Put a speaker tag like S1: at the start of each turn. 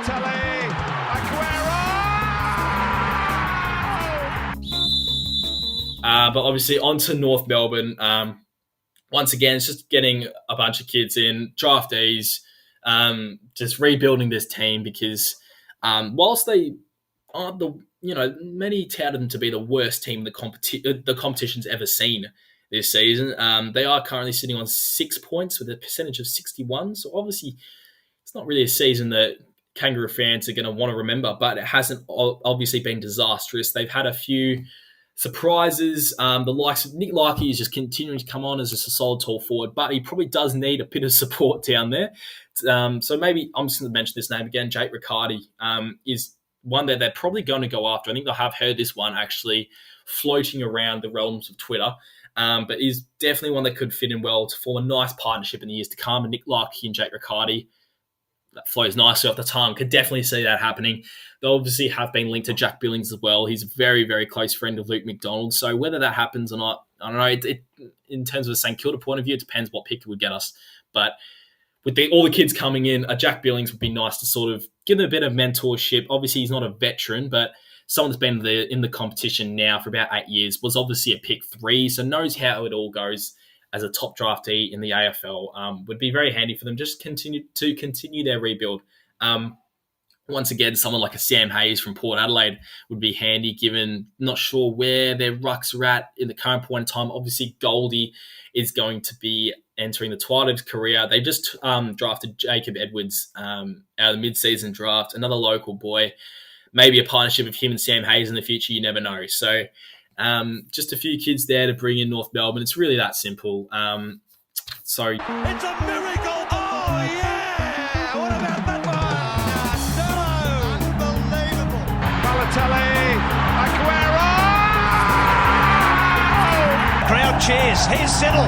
S1: Balotelli, Aguero!
S2: But obviously on to North Melbourne. Once again, it's just getting a bunch of kids in, draftees, just rebuilding this team because whilst they aren't many touted them to be the worst team the competition's ever seen this season. They are currently sitting on 6 points with a percentage of 61. So obviously, it's not really a season that Kangaroo fans are going to want to remember, but it hasn't obviously been disastrous. They've had a few surprises. The likes of Nick Larkey is just continuing to come on as just a solid tall forward, but he probably does need a bit of support down there. So maybe I'm just going to mention this name again. Jake Riccardi is one that they're probably going to go after. I think they have heard this one actually floating around the realms of Twitter. But is definitely one that could fit in well to form a nice partnership in the years to come. And Nick Larkey and Jake Riccardi, that flows nicely off the tongue. Could definitely see that happening. They obviously have been linked to Jack Billings as well. He's a very, very close friend of Luke McDonald. So whether that happens or not, I don't know. In terms of a St Kilda point of view, it depends what pick it would get us. But with all the kids coming in, a Jack Billings would be nice to sort of give them a bit of mentorship. Obviously, he's not a veteran, but someone that's been in the competition now for about 8 years, was obviously a pick 3, so knows how it all goes as a top draftee in the AFL. Would be very handy for them. Just continue their rebuild. Once again, someone like a Sam Hayes from Port Adelaide would be handy, given not sure where their rucks are at in the current point in time. Obviously, Goldie is going to be entering the twilight of his career. They just drafted Jacob Edwards out of the mid-season draft, another local boy. Maybe a partnership of him and Sam Hayes in the future, you never know. So just a few kids there to bring in North Melbourne. It's really that simple.
S1: It's a miracle! Oh, yeah! What about that one? Unbelievable! Balotelli, Aguero!
S3: Crowd cheers. Here's Siddle.